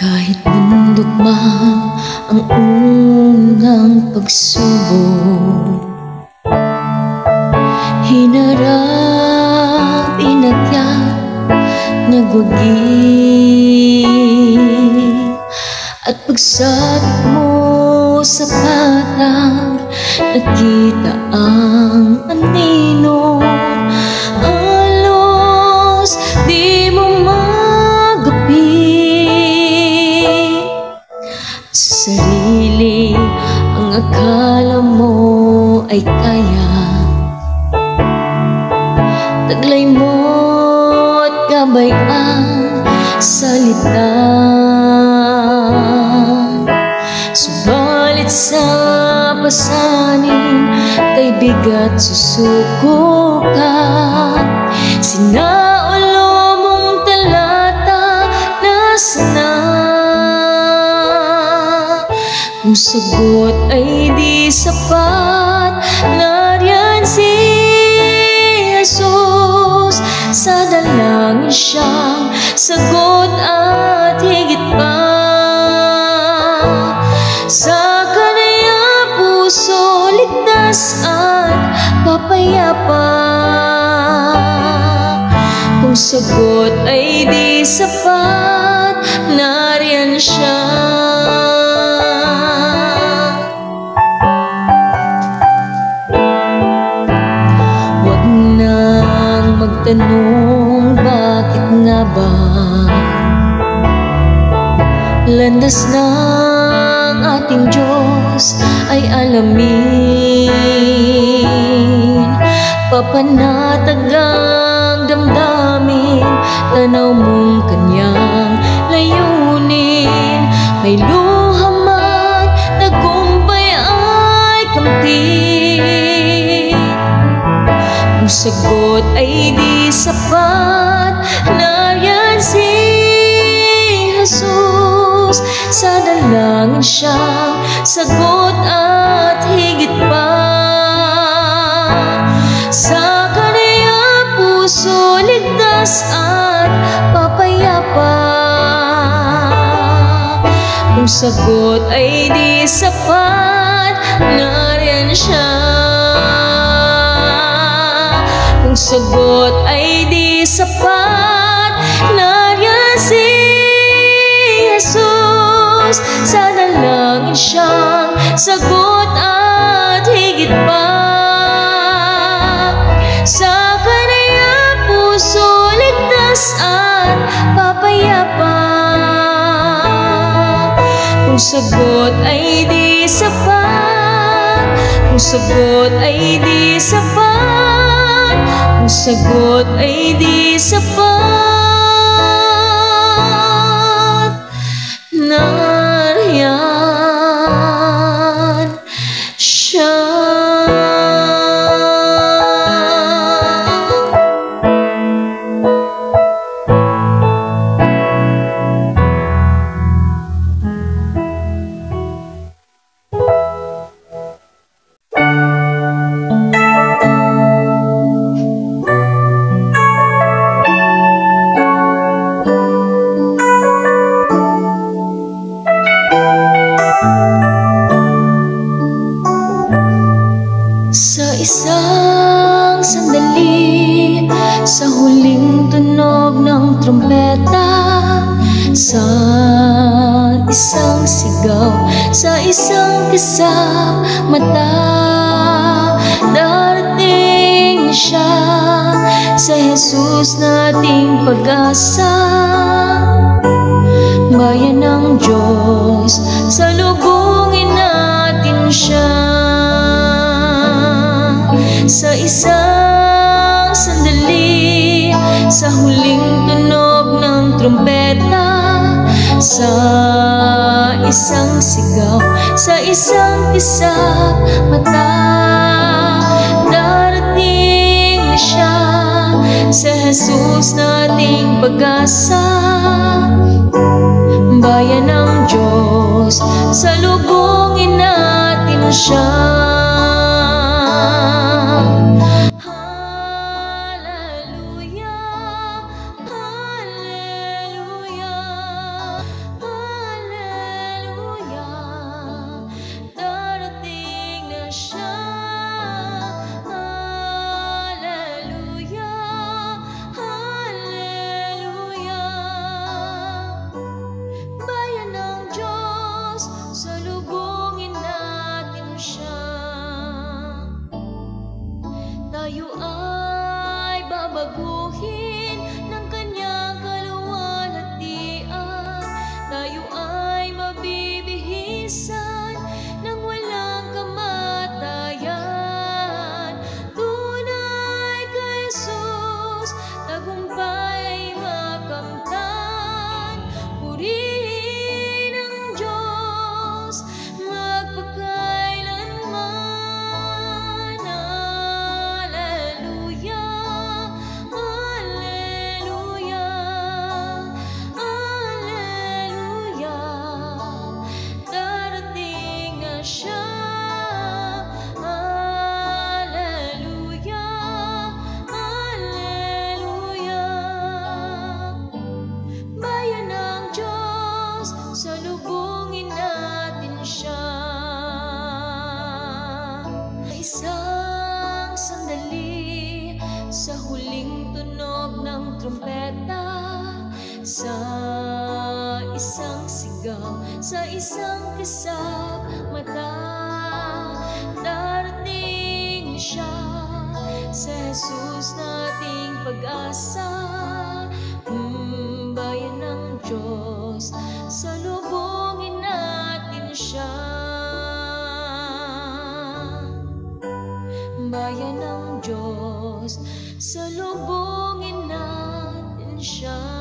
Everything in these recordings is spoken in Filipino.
Kahit bundok man ang unang pagsubok, hinarap, inagyan, nagwagi. At pagsabit mo sa patang, nakita ang anino. Halos di mo magapi sa sarili ang akala mo ay kaya. Taglay mo't gabay ang salita, subalit sa pasanin kay bigat susuko ka. Sinaulo mong talata, nasana? Kung sagot ay di sapat, nariyan si Jesus. Sa dalangin siyang sagot at higit pa. Sa kanaya puso ligtas at papayapa. Kung sagot ay di sapat, nariyan siya. Huwag nang magtanong bakit nga ba, landas ng ating Diyos ay alamin. Papanatag ang damdamin, tanaw mong kanyang layunin. May luha man, tagumpay ay kampi. Kung sagot ay di sapat, nariyan si Jesus. Sa dalangin siyang sagot at higit pa. Sa kanaya puso ligtas at papayapa. Kung sagot ay di sapat, nariyan siya. Kung sagot ay di sapat, nariyan si Jesus. Sa dalangin siyang sagot at higit pa. Sa kanaya puso ligtas at papayapa. Kung sagot ay di sapat, kung sagot ay di sapat, kung sagot ay di sapat, nariyan siya. Sa isang sandali, sa huling tunog ng trumpeta, sa isang sigaw, sa isang kisap mata, darating siya. Sa Jesus nating pag-asa, bayan ng Diyos, salubungin natin siya. Sa isang sandali, sa huling tunog ng trumpeta, sa isang sigaw, sa isang kisap mata, darating siya. Sa Jesus nating pag-asa, bayan ng Diyos, salubungin natin siya. Hallelujah, hallelujah, isang sigaw sa isang kisap mata. Darating siya sa Jesus nating pag-asa. Bayan ng Diyos, salubungin natin siya. Bayan ng Diyos, salubungin natin siya.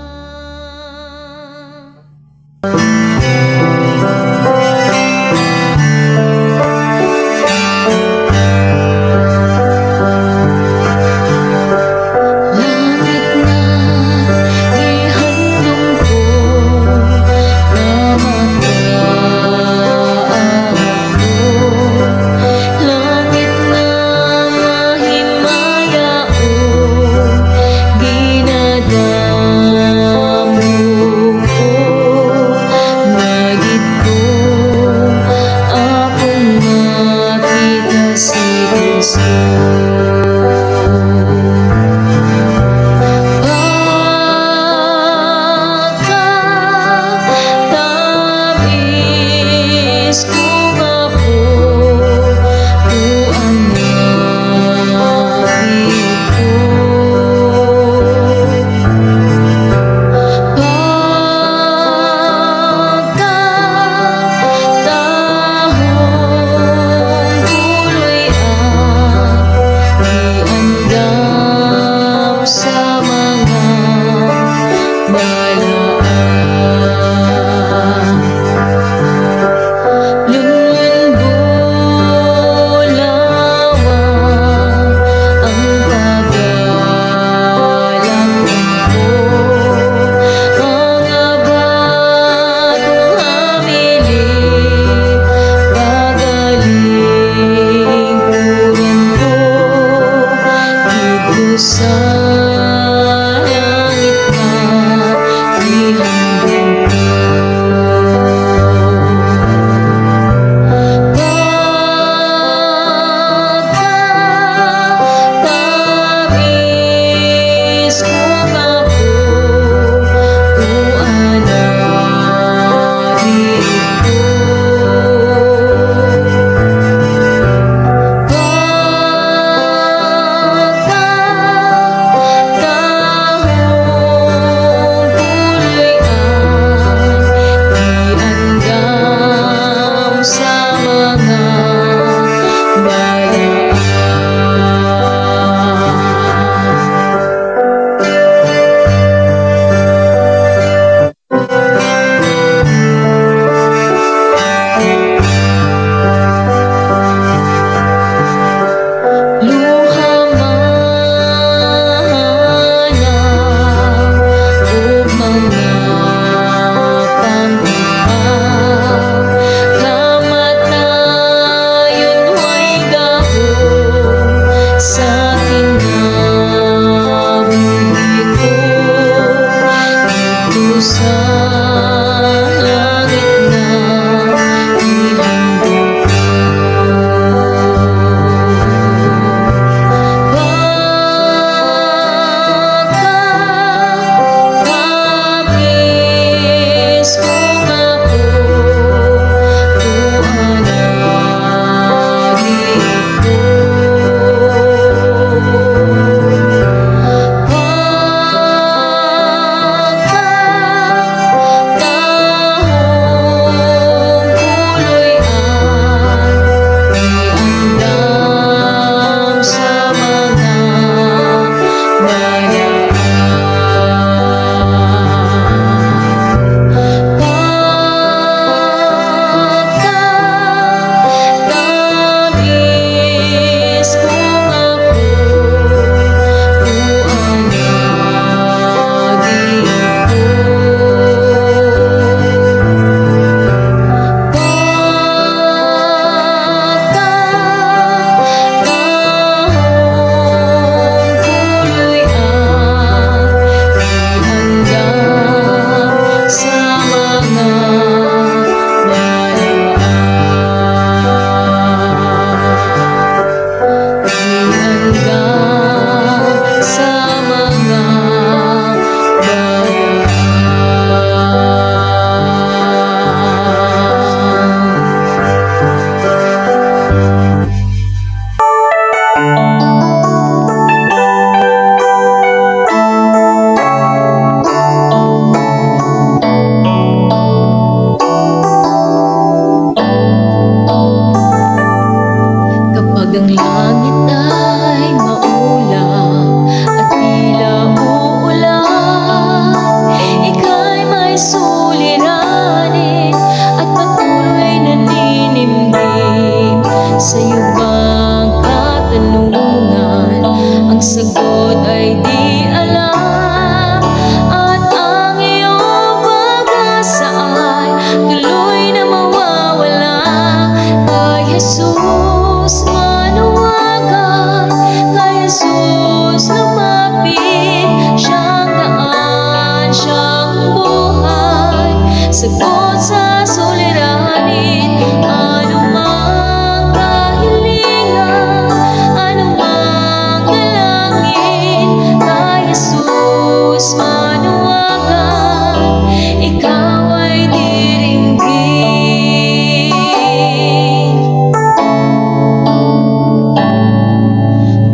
sagot sa suliranin. Anumang kahilingan, anumang dalangin, kay Jesus manuwagan, ikaw ay diringgin.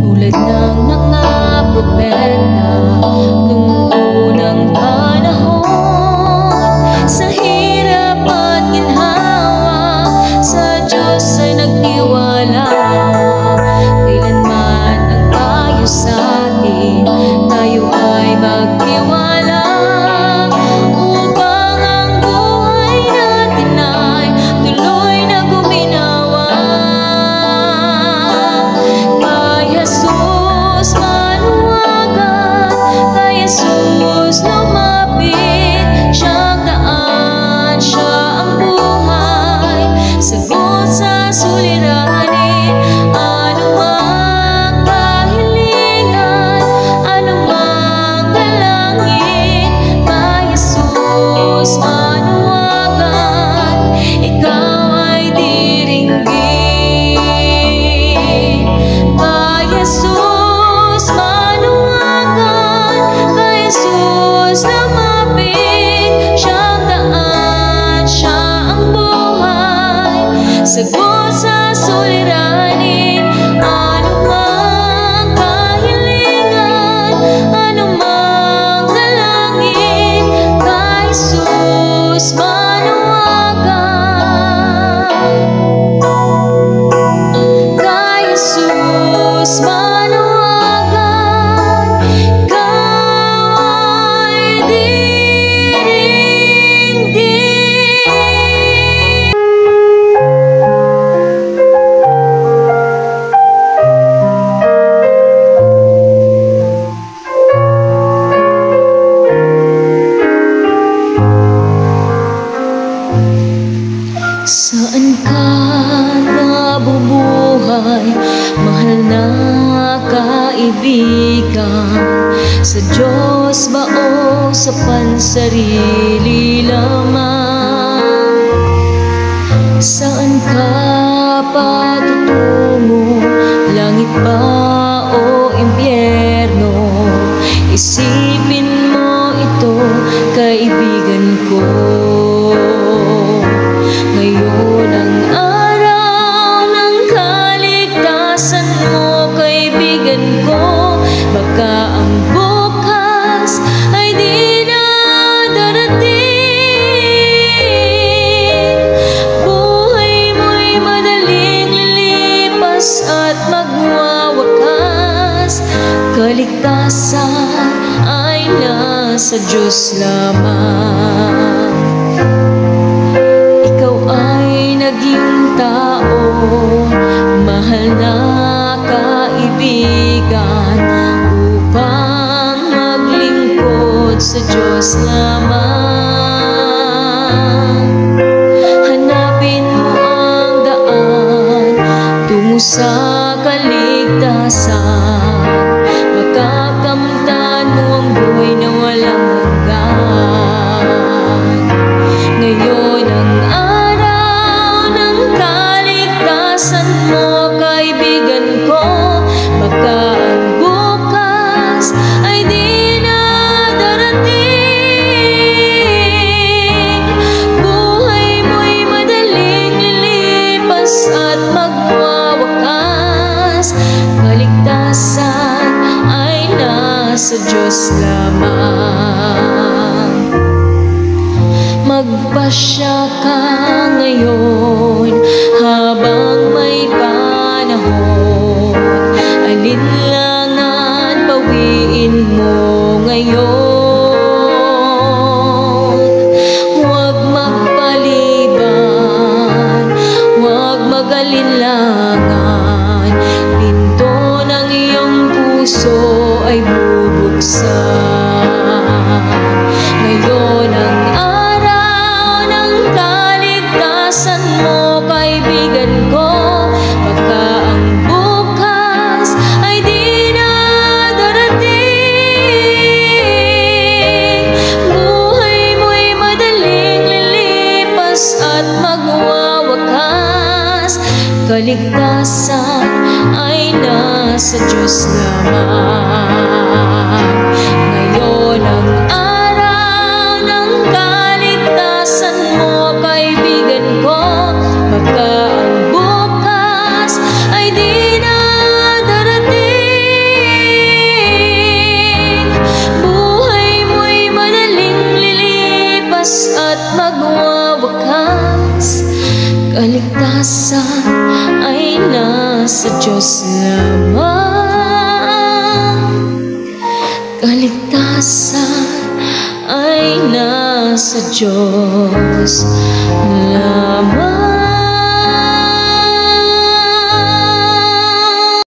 Tulad ng mga propeta nung unang panahon, sa hirap at ginhawa, sa Diyos ay nagtiwala. Kailanman ang payo sa atin, tayo ay magtiwala, upang ang buhay natin ay tuloy na guminawa. Kay Jesus manuwagan, kay Jesus lumapit, siyang daan, siya ang buhay, sagot sa suliranin. Anumang kahilingan, anumang dalangin, kay Jesus manuwagan, ikaw ay diringgin. Kay Jesus manuwagan, kay Jesus lumapit, siyang daan, siya ang buhay, sagot sa suliranin. Anumang kahilingan, anumang dalangin, kay Jesus manuwagan, kay Jesus manuwagan, ikaw ay diringgin. Saan ka nabubuhay, mahal na kaibigan? Sa Diyos ba o sa pansarili lamang? Saan ka patutungo, langit ba o impyerno? Isipin mo ito, kaibigan ko. Ngayon ang araw ng kaligtasan mo, kaibigan ko. Baka ang bukas ay di na darating. Buhay mo'y madaling lilipas at magwawakas. Kaligtasan ay nasa Diyos lamang. Ikaw ay naging tao, mahal na kaibigan, upang maglingkod sa Diyos lamang. Hanapin mo ang daan tungo sa kaligtasan, makakamtan mo ang buhay na walang hanggan. Ngayon ang araw ng kaligtasan mo, kaibigan ko. Baka ang bukas ay di na darating. Buhay mo'y madaling lilipas at magwawakas. Kaligtasan ay nasa Diyos lamang. Magpasya ka ngayon habang may panahon. Alinlangan bawiin mo ngayon. Huwag magpaliban, huwag mag-alinlangan. Pinto ng iyong puso ay bubuksan. Ngayon ang araw ng kaligtasan mo, kaibigan ko. Baka ang bukas ay di na darating. kaligtasan ay nasa Diyos lamang. Ngayon ang araw ng kaligtasan mo, kaibigan ko. Baka ang bukas ay di na darating. Buhay mo'y madaling lilipas at magwawakas. Kaligtasan ay nasa Diyos lamang. Kaligtasan ay nasa Diyos lamang.